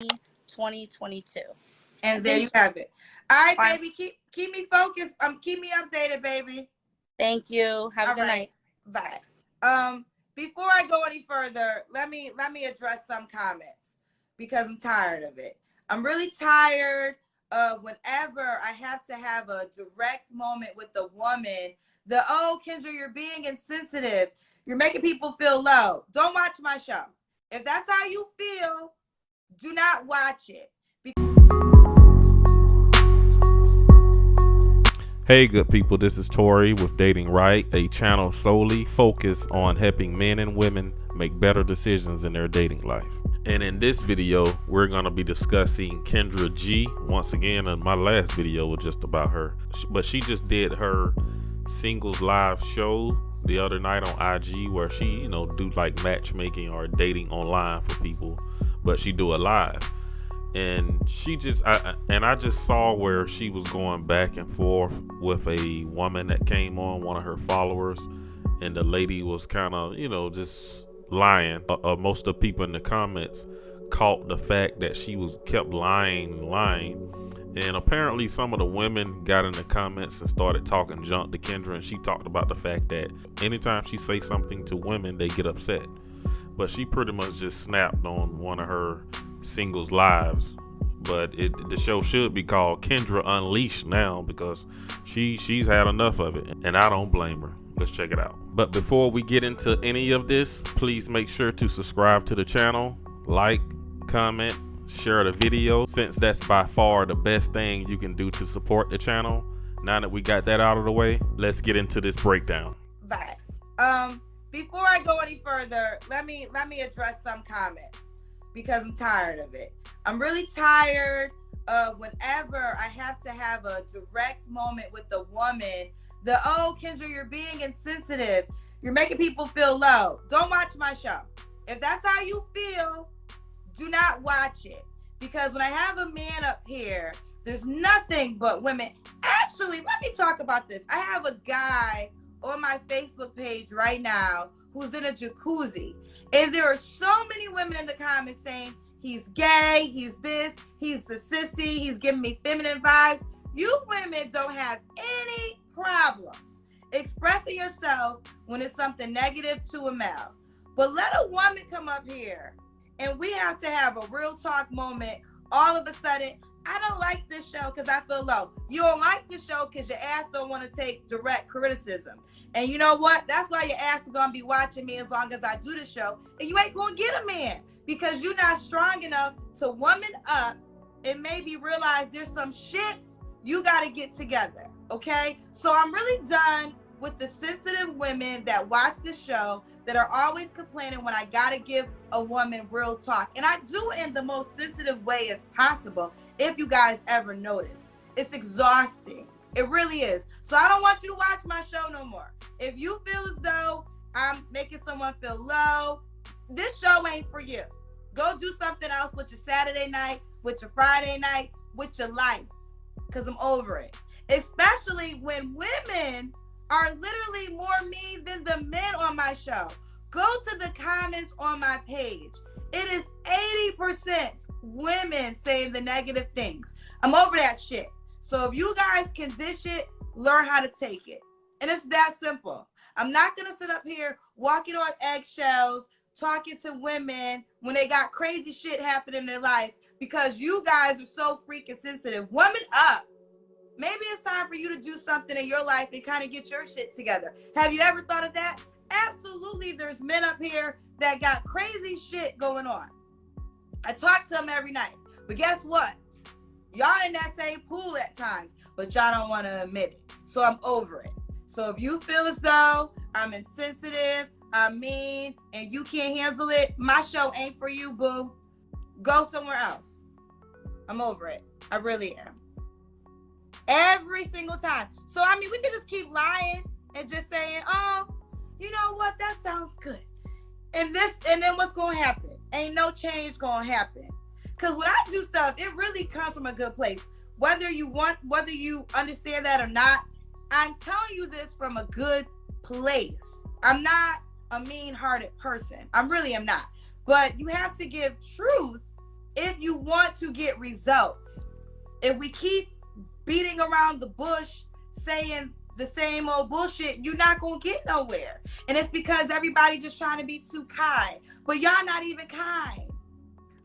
2022. And there you have it. All right, baby. Keep me focused. Keep me updated, baby. Thank you. Have a good night. Bye. Before I go any further, let me address some comments because I'm tired of it. I'm really tired of whenever I have to have a direct moment with a woman, Kendra, you're being insensitive. You're making people feel low. Don't watch my show. If that's how you feel, do not watch it. Hey, good people, this is Tori with Datingwright, a channel solely focused on helping men and women make better decisions in their dating life. And in this video, we're going to be discussing Kendra G. Once again, my last video was just about her, but she just did her singles live show the other night on IG where she, do like matchmaking or dating online for people, but she do it live. And I just saw where she was going back and forth with a woman that came on, one of her followers, and the lady was kind of, just lying. Most of the people in the comments caught the fact that she kept lying, and apparently some of the women got in the comments and started talking junk to Kendra, and she talked about the fact that anytime she say something to women, they get upset. But she pretty much just snapped on one of her singles lives, but the show should be called Kendra Unleashed now because she's had enough of it, and I don't blame her. Let's check it out. But before we get into any of this, please make sure to subscribe to the channel, like, comment, share the video, since that's by far the best thing you can do to support the channel. Now that we got that out of the way, let's get into this breakdown. Bye. Before I go any further, let me address some comments because I'm tired of it. I'm really tired of whenever I have to have a direct moment with a woman, Kendra, you're being insensitive. You're making people feel low. Don't watch my show. If that's how you feel, do not watch it. Because when I have a man up here, there's nothing but women. Actually, let me talk about this. I have a guy on my Facebook page right now who's in a jacuzzi, and there are so many women in the comments saying he's gay, he's this, he's a sissy, he's giving me feminine vibes. You women don't have any problems expressing yourself when it's something negative to a male, but let a woman come up here and we have to have a real talk moment. All of a sudden, I don't like this show because I feel low. You don't like this show because your ass don't want to take direct criticism. And you know what? That's why your ass is going to be watching me as long as I do the show. And you ain't going to get a man because you're not strong enough to woman up and maybe realize there's some shit you got to get together. Okay? So I'm really done with the sensitive women that watch the show that are always complaining when I got to give a woman real talk. And I do it in the most sensitive way as possible. If you guys ever notice, it's exhausting. It really is. So I don't want you to watch my show no more. If you feel as though I'm making someone feel low, this show ain't for you. Go do something else with your Saturday night, with your Friday night, with your life. Because I'm over it. Especially when women are literally more mean than the men on my show. Go to the comments on my page. It is 80% women saying the negative things. I'm over that shit. So if you guys can dish it, learn how to take it. And it's that simple. I'm not going to sit up here walking on eggshells, talking to women when they got crazy shit happening in their lives because you guys are so freaking sensitive. Woman up. Maybe it's time for you to do something in your life and kind of get your shit together. Have you ever thought of that? Absolutely. There's men up here that got crazy shit going on. I talk to them every night. But guess what? Y'all in that same pool at times, but y'all don't want to admit it. So I'm over it. So if you feel as though I'm insensitive, I'm mean, and you can't handle it, my show ain't for you, boo. Go somewhere else. I'm over it. I really am. Every single time. So, I mean, we could just keep lying and just saying, oh, you know what? That sounds good. And then what's going to happen? Ain't no change going to happen. Because when I do stuff, it really comes from a good place. Whether you understand that or not, I'm telling you this from a good place. I'm not a mean-hearted person. I really am not. But you have to give truth if you want to get results. If we keep beating around the bush saying the same old bullshit, you're not gonna get nowhere. And it's because everybody just trying to be too kind, but y'all not even kind.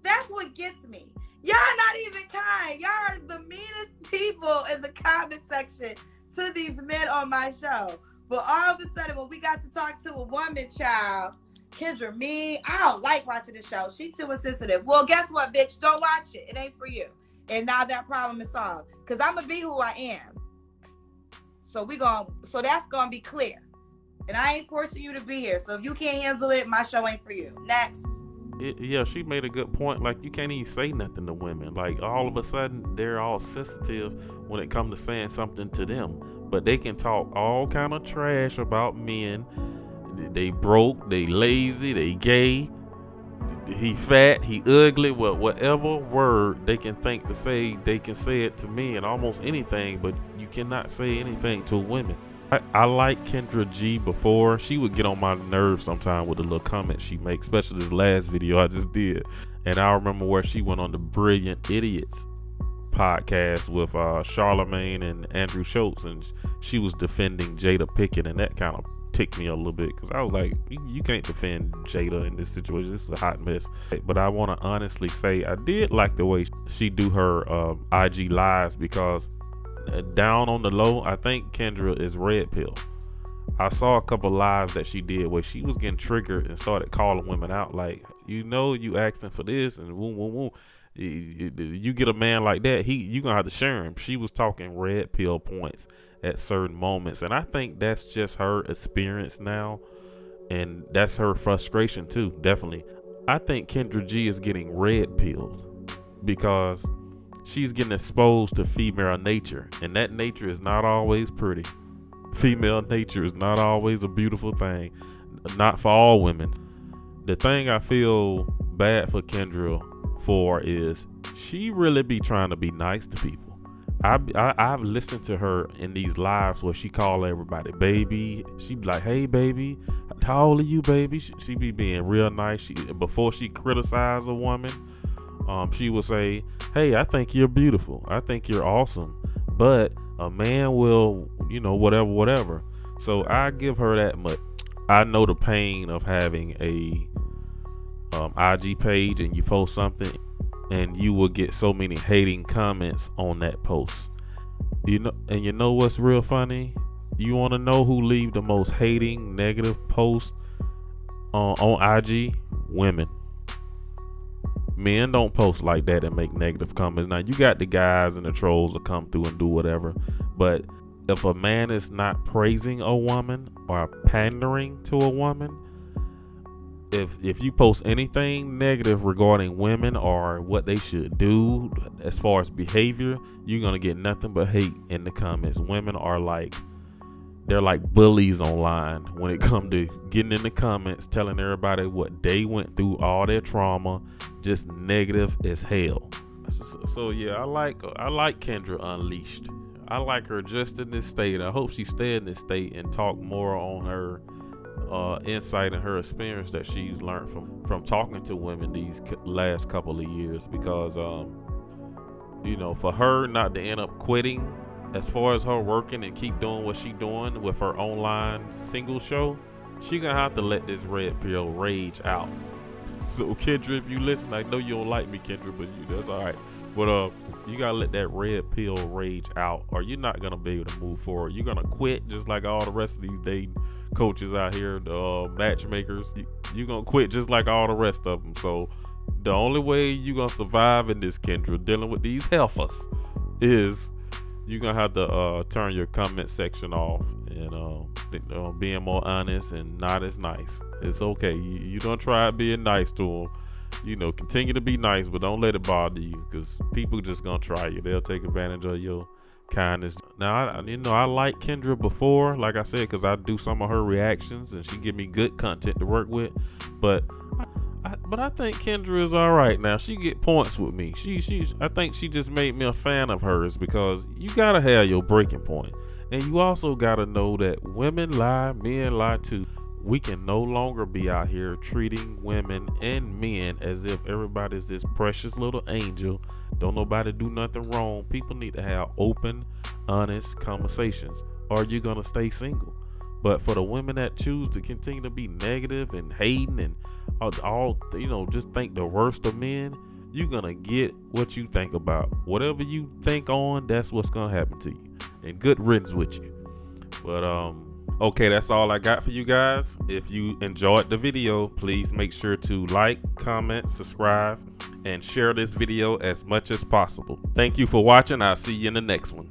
That's what gets me. Y'all not even kind. Y'all are the meanest people in the comment section to these men on my show. But all of a sudden, when we got to talk to a woman, child, Kendra, me, I don't like watching the show. She too insensitive. Well, guess what, bitch? Don't watch it. It ain't for you. And now that problem is solved. Because I'm going to be who I am. So that's going to be clear. And I ain't forcing you to be here. So if you can't handle it, my show ain't for you. Next. Yeah, she made a good point. Like, you can't even say nothing to women. Like, all of a sudden, they're all sensitive when it comes to saying something to them. But they can talk all kind of trash about men. They broke, they lazy, they gay, he fat, he ugly. Well, whatever word they can think to say, they can say it to me and almost anything. But you cannot say anything to women. I like Kendra G before. She would get on my nerves sometime with the little comments she makes, especially this last video I just did. And I remember where she went on the Brilliant Idiots podcast with Charlemagne and Andrew Schultz, and she was defending Jada Pinkett, and that kind of ticked me a little bit because I was like, you can't defend Jada in this situation. This is a hot mess. But I want to honestly say I did like the way she do her IG lives, because down on the low, I think Kendra is red pill. I saw a couple lives that she did where she was getting triggered and started calling women out, like, you asking for this and woo woo woo. You get a man like that, you gonna have to share him. She was talking red pill points at certain moments, and I think that's just her experience now, and that's her frustration too. Definitely, I think Kendra G is getting red pilled because she's getting exposed to female nature, and that nature is not always pretty. Female nature is not always a beautiful thing, not for all women. The thing I feel bad for Kendra for is she really be trying to be nice to people. I've listened to her in these lives where she call everybody baby. She be like, hey baby, how old are you, baby? She be being real nice. Before she criticize a woman, she will say, hey, I think you're beautiful, I think you're awesome, but a man will, whatever. So I give her that much. I know the pain of having a IG page and you post something and you will get so many hating comments on that post. And you know what's real funny? You want to know who leave the most hating negative posts on IG? Women. Men don't post like that and make negative comments. Now you got the guys and the trolls that come through and do whatever, but if a man is not praising a woman or pandering to a woman, if you post anything negative regarding women or what they should do as far as behavior, you're gonna get nothing but hate in the comments. Women are they're like bullies online when it comes to getting in the comments, telling everybody what they went through, all their trauma, just negative as hell. So yeah, I like Kendra Unleashed. I like her just in this state. I hope she stay in this state and talk more on her insight and her experience that she's learned from talking to women these last couple of years, because for her not to end up quitting as far as her working and keep doing what she doing with her online single show, she gonna have to let this red pill rage out. So Kendra, if you listen, I know you don't like me, Kendra, but that's all right. But you gotta let that red pill rage out, or you're not gonna be able to move forward. You're gonna quit just like all the rest of these dating coaches out here, the matchmakers. You're gonna quit just like all the rest of them. So the only way you're gonna survive in this, Kendra, dealing with these heifers, is you're gonna have to turn your comment section off and being more honest and not as nice. It's okay. You don't try being nice to them. Continue to be nice, but don't let it bother you, because people just gonna try you. They'll take advantage of your kindness. Now, I like Kendra before, like I said, because I do some of her reactions and she give me good content to work with. But I think Kendra is all right now. She get points with me. I think she just made me a fan of hers, because you gotta have your breaking point, and you also gotta know that women lie, men lie too. We can no longer be out here treating women and men as if everybody's this precious little angel. Don't nobody do nothing wrong. People need to have open, honest conversations, or you're gonna stay single. But for the women that choose to continue to be negative and hating and all just think the worst of men, you're gonna get what you think about. Whatever you think on, that's what's gonna happen to you. And good riddance with you. But okay, that's all I got for you guys. If you enjoyed the video, please make sure to like, comment, subscribe, and share this video as much as possible. Thank you for watching. I'll see you in the next one.